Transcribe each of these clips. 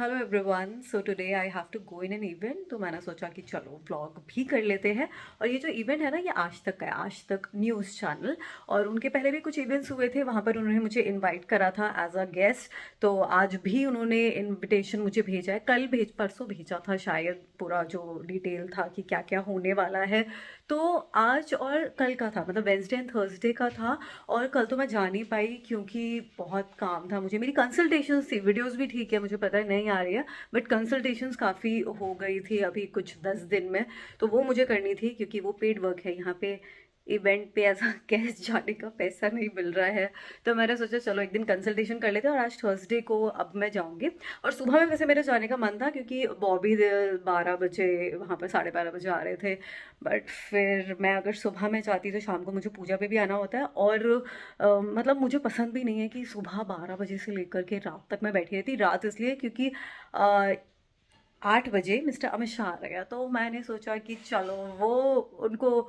Hello everyone. So today I have to go in an event, तो मैंने सोचा कि चलो व्लॉग भी कर लेते हैं। और ये जो इवेंट है ना, ये आज तक का है, आज तक न्यूज़ चैनल। और उनके पहले भी कुछ इवेंट्स हुए थे, वहाँ पर उन्होंने मुझे इनवाइट करा था एज अ गेस्ट। तो आज भी उन्होंने इनविटेशन मुझे भेजा है, कल परसों भेजा था शायद, पूरा जो डिटेल था कि क्या क्या होने वाला है। तो आज और कल का था, मतलब वेंसडे एंड थर्सडे का था। और कल तो मैं जा नहीं पाई क्योंकि बहुत काम था मुझे। मेरी कंसल्टेशंस थी, वीडियोस भी ठीक है, मुझे पता है नहीं आ रही है, बट कंसल्टेशंस काफ़ी हो गई थी अभी कुछ 10 दिन में। तो वो मुझे करनी थी क्योंकि वो पेड वर्क है। यहाँ पे इवेंट पे एज अ गेस्ट जाने का पैसा नहीं मिल रहा है। तो मैंने सोचा चलो एक दिन कंसल्टेशन कर लेते हैं। और आज थर्सडे को अब मैं जाऊँगी। और सुबह में वैसे मेरे जाने का मन था क्योंकि बॉबी 12 बजे, वहाँ पर 12:30 बजे आ रहे थे। बट फिर मैं अगर सुबह में जाती तो शाम को मुझे पूजा पे भी आना होता है। और मतलब मुझे पसंद भी नहीं है कि सुबह 12 बजे से लेकर के रात तक मैं बैठी रहती। रात इसलिए क्योंकि 8 बजे मिस्टर अमित शाह आ गया, तो मैंने सोचा कि चलो वो उनको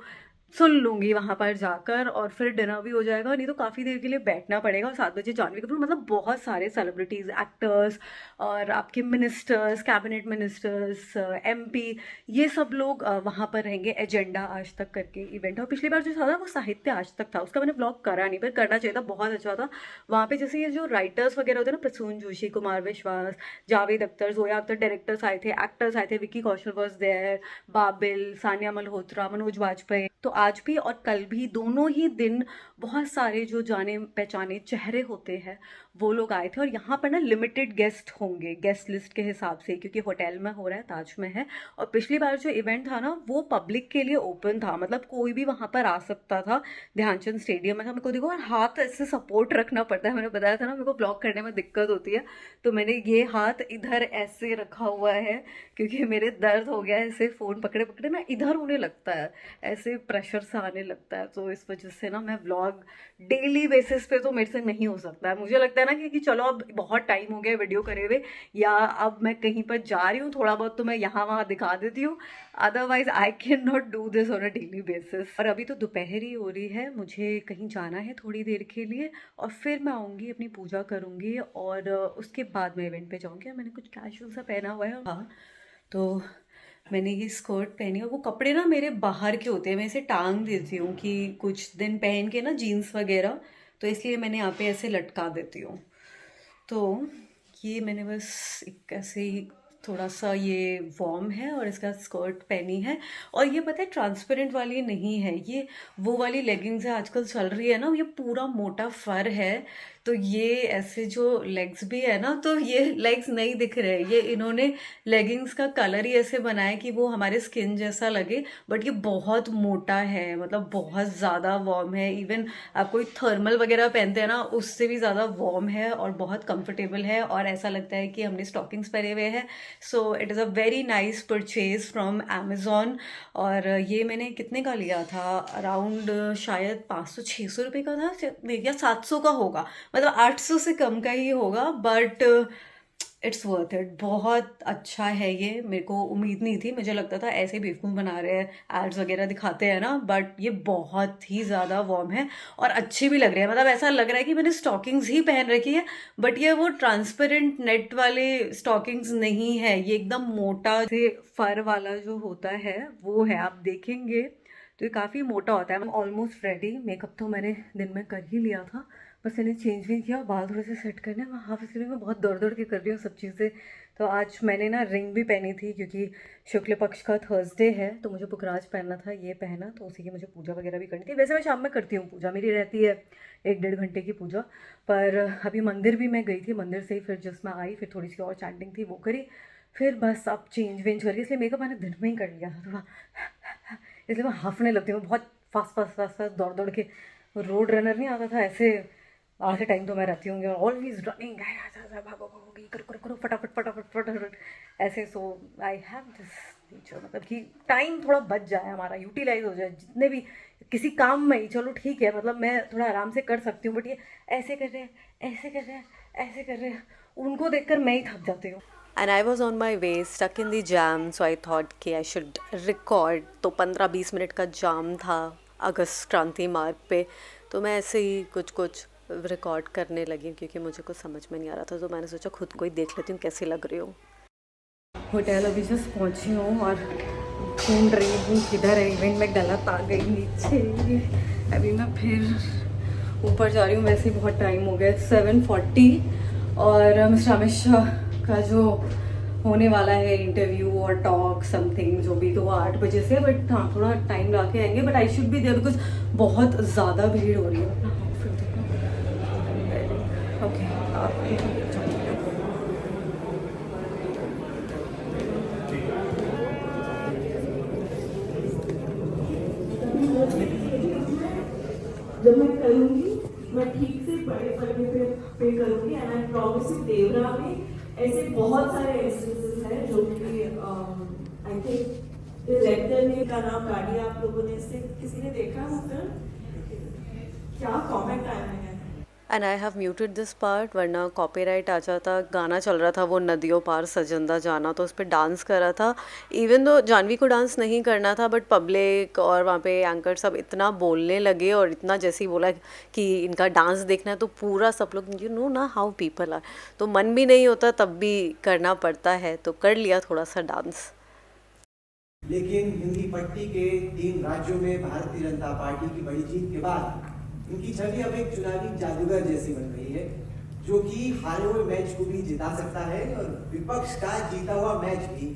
सुन लूंगी वहां पर जाकर, और फिर डिनर भी हो जाएगा। नहीं तो काफ़ी देर के लिए बैठना पड़ेगा। और 7 बजे जानवी कपूर, मतलब बहुत सारे सेलिब्रिटीज, एक्टर्स और आपके मिनिस्टर्स, कैबिनेट मिनिस्टर्स, एमपी, ये सब लोग वहाँ पर रहेंगे। एजेंडा आज तक करके इवेंट, और पिछली बार जो था वो साहित्य आज तक था, उसका मैंने ब्लॉग करा नहीं, पर करना चाहिए था, बहुत अच्छा था। वहाँ पे जैसे ये जो राइटर्स वगैरह होते हैं ना, प्रसून जोशी, कुमार विश्वास, जावेद अख्तर, जोया अख्तर, डायरेक्टर्स आए थे, एक्टर्स आए थे, विक्की कौशल वॉज देयर, बाबिल, सानिया मल्होत्रा, मनोज वाजपेयी। तो आज भी और कल भी दोनों ही दिन बहुत सारे जो जाने पहचाने चेहरे होते हैं वो लोग आए थे। और यहाँ पर ना लिमिटेड गेस्ट होंगे, गेस्ट लिस्ट के हिसाब से, क्योंकि होटल में हो रहा है, ताज में है। और पिछली बार जो इवेंट था ना, वो पब्लिक के लिए ओपन था, मतलब कोई भी वहाँ पर आ सकता था। ध्यानचंद स्टेडियम में था। मेरे को देखो, और हाथ ऐसे सपोर्ट रखना पड़ता है, मैंने बताया था ना मेरे को ब्लॉग करने में दिक्कत होती है। तो मैंने ये हाथ इधर ऐसे रखा हुआ है क्योंकि मेरे दर्द हो गया है, ऐसे फ़ोन पकड़े पकड़े ना इधर होने लगता है, ऐसे प्रेशर सा आने लगता है। तो इस वजह से ना मैं व्लॉग डेली बेसिस पे तो मेरे से नहीं हो सकता है। मुझे लगता है ना कि चलो अब बहुत टाइम हो गया वीडियो करे हुए, या अब मैं कहीं पर जा रही हूँ थोड़ा बहुत तो मैं यहाँ वहाँ दिखा देती हूँ। Otherwise I can not do this on a daily basis. और अभी तो दोपहर ही हो रही है, मुझे कहीं जाना है थोड़ी देर के लिए, और फिर मैं आऊँगी, अपनी पूजा करूँगी, और उसके बाद मैं इवेंट पे जाऊँगी। और मैंने कुछ कैजुअल सा पहना हुआ है। हाँ, तो मैंने ये स्कर्ट पहनी, और वो कपड़े ना मेरे बाहर के होते हैं, मैं इसे टांग देती हूँ कि कुछ दिन पहन के ना जीन्स वगैरह, तो इसलिए मैंने यहाँ पे ऐसे लटका देती हूँ। तो ये मैंने बस एक ऐसे ही थोड़ा सा ये वॉर्म है, और इसका स्कर्ट पहनी है। और ये पता है ट्रांसपेरेंट वाली नहीं है, ये वो वाली लेगिंग्स है आजकल चल रही है ना, ये पूरा मोटा फर है। तो ये ऐसे जो लेग्स भी है ना, तो ये लेग्स नहीं दिख रहे, ये इन्होंने लेगिंग्स का कलर ही ऐसे बनाया कि वो हमारे स्किन जैसा लगे। बट ये बहुत मोटा है, मतलब बहुत ज़्यादा वार्म है। इवन आप कोई थर्मल वगैरह पहनते हैं ना, उससे भी ज़्यादा वार्म है, और बहुत कंफर्टेबल है, और ऐसा लगता है कि हमने स्टॉकिंग्स पहने हुए हैं। So it is a very nice purchase from Amazon. और ये मैंने कितने का लिया था, अराउंड शायद 500-600 रुपये का था, या 700 का होगा, मतलब 800 से कम का ही होगा। बट इट्स वर्थ इट, बहुत अच्छा है ये। मेरे को उम्मीद नहीं थी, मुझे लगता था ऐसे बेवकूफ़ बना रहे हैं, एड्स वगैरह दिखाते हैं ना, बट ये बहुत ही ज़्यादा वार्म है, और अच्छे भी लग रहे हैं। मतलब ऐसा लग रहा है कि मैंने स्टॉकिंग्स ही पहन रखी है। बट ये वो ट्रांसपेरेंट नेट वाले स्टॉकिंग्स नहीं है, ये एकदम मोटा से फर वाला जो होता है वो है, आप देखेंगे तो ये काफ़ी मोटा होता है। मैं ऑलमोस्ट रेडी, मेकअप तो मैंने दिन में कर ही लिया था, बस मैंने चेंज भी किया, बाल थोड़े से सेट करने। मैं हाफ इसलिए मैं बहुत दौड़ दौड़ के कर रही हूँ सब चीज़ें। तो आज मैंने ना रिंग भी पहनी थी क्योंकि शुक्ल पक्ष का थर्सडे है, तो मुझे पुखराज पहनना था, ये पहना, तो उसी की मुझे पूजा वगैरह भी करनी थी। वैसे मैं शाम में करती हूँ पूजा, मेरी रहती है 1-1.5 घंटे की पूजा। पर अभी मंदिर भी मैं गई थी, मंदिर से ही फिर जस्ट मैं आई, फिर थोड़ी सी और चैंटिंग थी वो करी, फिर बस अब चेंज वेंज करके, इसलिए मेकअप मैंने दिन में ही कर लिया था थोड़ा, इसलिए मैं हाफने लगती हूँ बहुत फास्ट फास्ट फास्ट फास्ट दौड़ दौड़ के। रोड रनर नहीं आता था ऐसे, आधे टाइम तो मैं रहती हूँ ऑलवेज रनिंग, भागो भागो, ये करो करो करो, फटाफट फटाफट फटाफट ऐसे। सो आई हैव दिस नेचर, मतलब कि टाइम थोड़ा बच जाए हमारा, यूटिलाइज हो जाए जितने भी किसी काम में ही। चलो ठीक है, मतलब मैं थोड़ा आराम से कर सकती हूँ, बट ये ऐसे कर रहे हैं, ऐसे कर रहे हैं, ऐसे कर रहे हैं, उनको देखकर मैं ही थक जाती हूँ। And I was on my way stuck in the jam, so I thought कि आई शुड रिकॉर्ड। तो 15-20 मिनट का जाम था अगस्त क्रांति मार्ग पे, तो मैं ऐसे ही कुछ कुछ रिकॉर्ड करने लगी क्योंकि मुझे कुछ समझ में नहीं आ रहा था, तो मैंने सोचा खुद को ही देख लेती हूँ कैसी लग रही हूँ। होटल अभी जस्ट पहुँची हूँ और ढूंढ रही हूँ किधर है इवेंट। मैं गलत आ गई नीचे, अभी मैं फिर ऊपर जा रही हूँ। वैसे ही बहुत टाइम हो गया, 7:40, और मिस्टर अमित शाह का जो होने वाला है इंटरव्यू और टॉक समथिंग जो भी, तो वो 8 बजे से। बट हाँ, थोड़ा टाइम ला के आएंगे, but I should be there because बहुत ज़्यादा भीड़ हो रही है। अपना आउटफिट देखो। ओके, आप जब मैं करूंगी मैं ठीक से बड़े पर्दे पे करूंगी। एंड आई प्रॉमिस यू, देवरा में ऐसे बहुत सारे इंस्टेंसेस हैं जो कि आई थिंक डायरेक्टर ने का नाम गाड़ी, आप लोगों ने इससे किसी ने देखा वो फिल्म? क्या कमेंट आए हैं? And I have muted this part, वरना कॉपीराइट आ जाता। गाना चल रहा था वो नदियों पार सजंदा जाना, तो उस पर डांस कर रहा था। इवन दो जानवी को डांस नहीं करना था, बट पब्लिक और वहाँ पे एंकर सब इतना बोलने लगे और इतना जैसे ही बोला कि इनका डांस देखना है, तो पूरा सब लोग, यू नो ना हाउ पीपल आर, तो मन भी नहीं होता तब भी करना पड़ता है, तो कर लिया थोड़ा सा डांस। लेकिन हिंदी पट्टी के 3 राज्यों में भारतीय जनता पार्टी की बड़ी जीत के बाद उनकी छवि अब एक चुनावी जादूगर जैसी बन रही है, जो कि हारे हुए मैच को भी जिता सकता है और विपक्ष का जीता हुआ मैच भी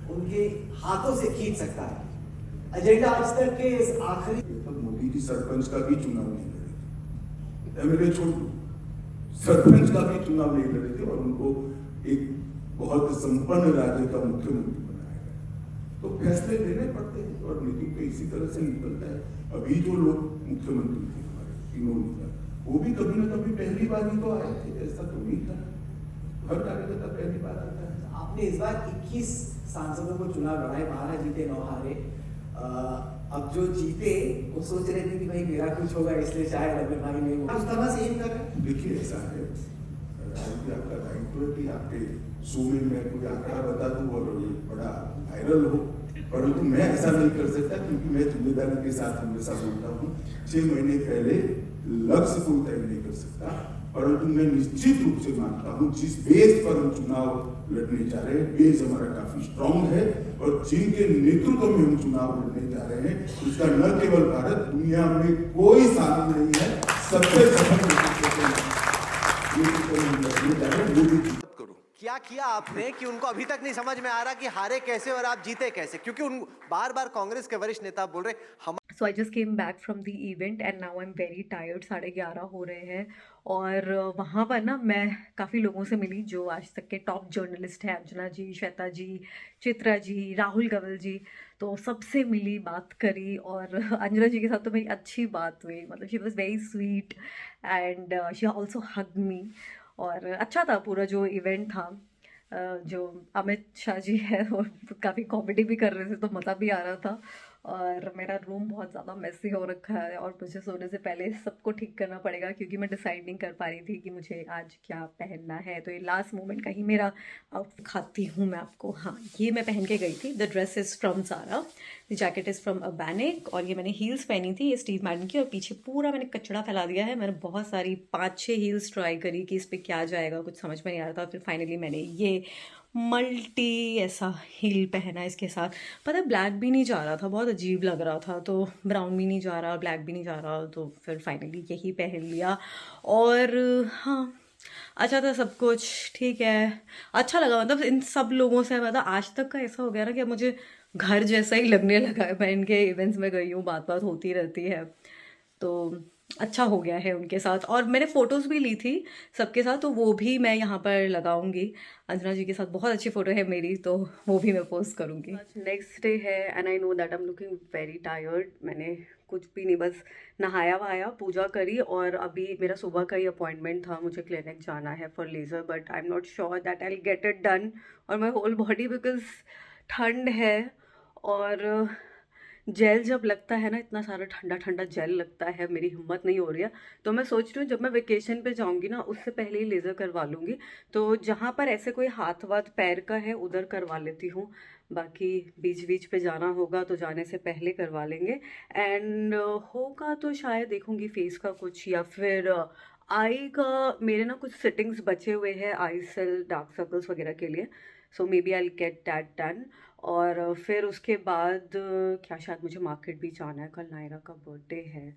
उनके हाथों से खींच सकता है। एजेंडा आज तक के इस आखिरी मोदी जी सरपंच का भी चुनाव नहीं लड़े थे, एमएलए छोड़ दो, सरपंच का भी चुनाव नहीं लड़े थे और उनको एक बहुत संपन्न राज्य का मुख्यमंत्री बनाया गया। तो फैसले लेने पड़ते हैं और नीति पे इसी तरह से निकलता है। अभी जो लोग मुख्यमंत्री थे हमारे तीनों नेता, वो भी कभी ना कभी पहली बार ही तो आए थे, ऐसा तो नहीं था। हर कार्यकर्ता पहली बार आता है। आपने इस बार 21 सांसदों को चुनाव लड़ाए, 12 जीते 9 हारे। अब जो जीते वो सोच रहे थे कि भाई मेरा कुछ होगा, इसलिए शायद अगर भाई नहीं होगा, उस तरह से यही कर रहे हैं। देखिए ऐसा है, आपका दायित्व है कि आपके शो में मैं कोई आंकड़ा बता दूं और बड़ा वायरल हो, परंतु मैं ऐसा नहीं कर सकता क्योंकि मैं जिम्मेदारी के साथ हमेशा बोलता हूँ। 6 महीने पहले लक्ष्य को तय नहीं कर सकता, परंतु मैं निश्चित रूप से मानता हूँ जिस बेस पर हम चुनाव लड़ने जा रहे हैं, बेस हमारा काफी स्ट्रांग है और जिनके नेतृत्व में हम चुनाव लड़ने जा रहे हैं, उसका न केवल भारत, दुनिया में कोई साधन नहीं है। सबसे सफल क्या किया आपने कि उनको अभी तक नहीं समझ में आ रहा कि हारे कैसे और आप जीते कैसे? क्योंकि उन बार बार कांग्रेस के वरिष्ठ नेता बोल रहे हम। So I just came back from the event and now I am very tired. 11:30 हो रहे हैं और वहाँ पर ना मैं काफ़ी लोगों से मिली जो आज तक के टॉप जर्नलिस्ट हैं, अंजना जी, श्वेता जी, चित्रा जी, राहुल कंवल जी, तो सबसे मिली, बात करी। और अंजना जी के साथ तो मेरी अच्छी बात हुई, मतलब she was very sweet and she also hug me. और अच्छा था पूरा जो इवेंट था। जो अमित शाह जी है वो काफ़ी कॉमेडी भी कर रहे थे, तो मज़ा भी आ रहा था। और मेरा रूम बहुत ज़्यादा मेसी हो रखा है और मुझे सोने से पहले सबको ठीक करना पड़ेगा क्योंकि मैं डिसाइड नहीं कर पा रही थी कि मुझे आज क्या पहनना है। तो ये लास्ट मोमेंट का ही मेरा आउटफिट खाती हूँ मैं आपको। हाँ, ये मैं पहन के गई थी। The dress is from Zara, the jacket is from अबैनिक, और ये मैंने हील्स पहनी थी, ये स्टीव मैडन की, और पीछे पूरा मैंने कचड़ा फैला दिया है। मैंने बहुत सारी 5-6 हील्स ट्राई करी कि इस पर क्या जाएगा, कुछ समझ में नहीं आ रहा था। फिर फाइनली मैंने ये मल्टी ऐसा हील पहना इसके साथ। पता है, ब्लैक भी नहीं जा रहा था, बहुत अजीब लग रहा था, तो ब्राउन भी नहीं जा रहा, ब्लैक भी नहीं जा रहा, तो फिर फाइनली यही पहन लिया। और हाँ, अच्छा था सब कुछ, ठीक है, अच्छा लगा। मतलब इन सब लोगों से, मतलब आज तक का ऐसा हो गया ना कि अब मुझे घर जैसा ही लगने लगा है। मैं इनके इवेंट्स में गई हूँ, बात बात होती रहती है, तो अच्छा हो गया है उनके साथ। और मैंने फ़ोटोज़ भी ली थी सबके साथ, तो वो भी मैं यहाँ पर लगाऊंगी। अंजना जी के साथ बहुत अच्छी फ़ोटो है मेरी, तो वो भी मैं पोस्ट करूँगी। नेक्स्ट डे है and I know that I am looking very tired. मैंने कुछ भी नहीं, बस नहाया वहाया, पूजा करी, और अभी मेरा सुबह का ही अपॉइंटमेंट था, मुझे क्लिनिक जाना है for laser, but I am not sure that I will get it done और माई होल बॉडी, बिकॉज ठंड है और जेल जब लगता है ना, इतना सारा ठंडा ठंडा जेल लगता है, मेरी हिम्मत नहीं हो रही है। तो मैं सोच रही हूँ जब मैं वेकेशन पे जाऊँगी ना, उससे पहले ही लेज़र करवा लूँगी। तो जहाँ पर ऐसे कोई हाथ वाथ पैर का है उधर करवा लेती हूँ, बाकी बीच बीच पे जाना होगा तो जाने से पहले करवा लेंगे। एंड होगा तो शायद देखूँगी फेस का कुछ, या फिर आई का मेरे ना कुछ सेटिंग्स बचे हुए हैं आई सेल डार्क सर्कल्स वगैरह के लिए, so maybe I get that done. और फिर उसके बाद क्या, शायद मुझे मार्केट भी जाना है, कल नायरा का बर्थडे है,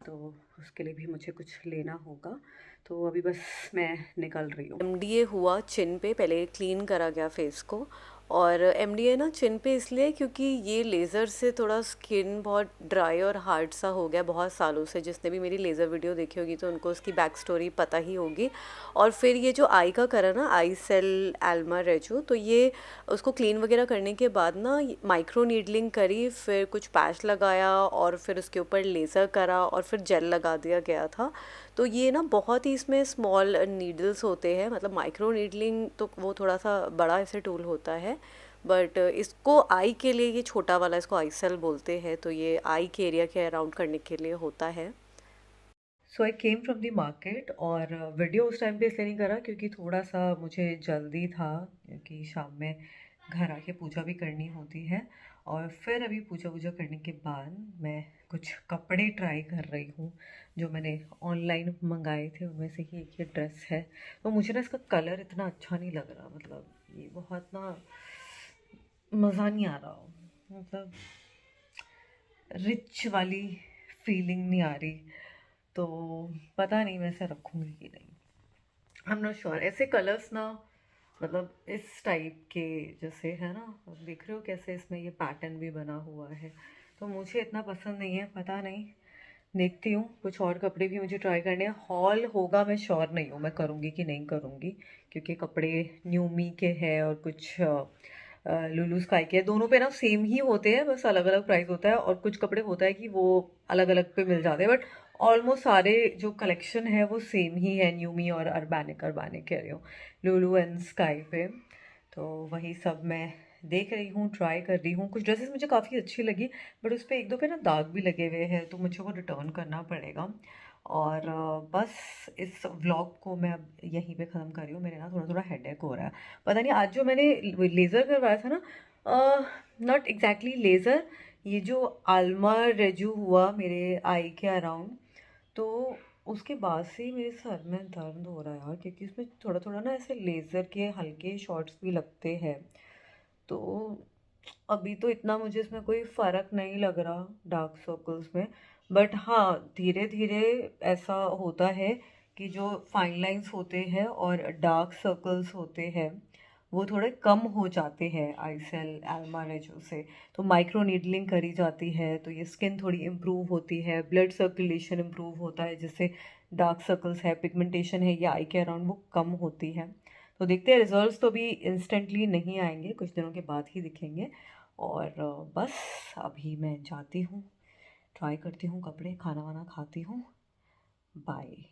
तो उसके लिए भी मुझे कुछ लेना होगा। तो अभी बस मैं निकल रही हूँ। एमडीए हुआ चिन पे, पहले क्लीन करा गया फेस को। और एमडीए ना चिन पे इसलिए क्योंकि ये लेज़र से थोड़ा स्किन बहुत ड्राई और हार्ड सा हो गया बहुत सालों से। जिसने भी मेरी लेज़र वीडियो देखी होगी तो उनको उसकी बैक स्टोरी पता ही होगी। और फिर ये जो आई का करा ना, आई सेल एल्मा रेजो, तो ये उसको क्लीन वगैरह करने के बाद ना माइक्रो नीडलिंग करी, फिर कुछ पैच लगाया और फिर उसके ऊपर लेज़र करा और फिर जेल लगा दिया गया था। तो ये ना बहुत ही इसमें स्मॉल नीडल्स होते हैं, मतलब माइक्रो नीडलिंग तो वो थोड़ा सा बड़ा ऐसे टूल होता है, बट इसको आई के लिए ये छोटा वाला, इसको आई सेल बोलते हैं, तो ये आई के एरिया के अराउंड करने के लिए होता है। सो आई केम फ्रॉम द मार्केट, और वीडियो उस टाइम पे इसलिए नहीं करा क्योंकि थोड़ा सा मुझे जल्दी था, क्योंकि शाम में घर आके पूजा भी करनी होती है। और फिर अभी पूजा वूजा करने के बाद मैं कुछ कपड़े ट्राई कर रही हूँ जो मैंने ऑनलाइन मंगाए थे, उनमें से ही एक ये ड्रेस है। तो मुझे ना इसका कलर इतना अच्छा नहीं लग रहा, मतलब ये बहुत ना मज़ा नहीं आ रहा, मतलब रिच वाली फीलिंग नहीं आ रही। तो पता नहीं मैं इसे रखूँगी कि नहीं, आई एम नॉट श्योर। ऐसे कलर्स ना, मतलब इस टाइप के जैसे है ना, आप देख रहे हो कैसे इसमें ये पैटर्न भी बना हुआ है, तो मुझे इतना पसंद नहीं है, पता नहीं। देखती हूँ, कुछ और कपड़े भी मुझे ट्राई करने हैं। हॉल होगा, मैं श्योर नहीं हूँ मैं करूँगी कि नहीं करूँगी, क्योंकि कपड़े न्यू मी के हैं और कुछ लुलु स्काई के हैं। दोनों पे ना सेम ही होते हैं, बस अलग अलग प्राइस होता है, और कुछ कपड़े होता है कि वो अलग अलग पे मिल जाते हैं, बट ऑलमोस्ट सारे जो कलेक्शन है वो सेम ही है, न्यूमी और अर्बैनिक, अर्बैनिक कह रही हूँ, लुलु एंड स्काई पे। तो वही सब मैं देख रही हूँ, ट्राई कर रही हूँ। कुछ ड्रेसेस मुझे काफ़ी अच्छी लगी, बट उस पर एक दो पे ना दाग भी लगे हुए हैं, तो मुझे वो रिटर्न करना पड़ेगा। और बस इस व्लॉग को मैं अब यहीं पे ख़त्म कर रही हूँ। मेरे ना थोड़ा थोड़ा हेडेक हो रहा है, पता नहीं। आज जो मैंने लेज़र करवाया था ना, नॉट एग्जैक्टली लेज़र, ये जो आल्मा रेजू हुआ मेरे आई के अराउंड, तो उसके बाद से ही मेरे सर में दर्द हो रहा है यार, क्योंकि उसमें थोड़ा थोड़ा ना ऐसे लेज़र के हल्के शॉट्स भी लगते हैं। तो अभी तो इतना मुझे इसमें कोई फ़र्क नहीं लग रहा डार्क सर्कल्स में, बट हाँ धीरे धीरे ऐसा होता है कि जो फाइन लाइंस होते हैं और डार्क सर्कल्स होते हैं वो थोड़े कम हो जाते हैं आई सेल एल्मा रेजो से। तो माइक्रो नीडलिंग करी जाती है तो ये स्किन थोड़ी इम्प्रूव होती है, ब्लड सर्कुलेशन इम्प्रूव होता है, जिससे डार्क सर्कल्स है, पिगमेंटेशन है ये आई के अराउंड वो कम होती है। तो देखते हैं, रिजल्ट्स तो भी इंस्टेंटली नहीं आएंगे, कुछ दिनों के बाद ही दिखेंगे। और बस अभी मैं जाती हूँ, ट्राई करती हूँ कपड़े, खाना वाना खाती हूँ। बाय।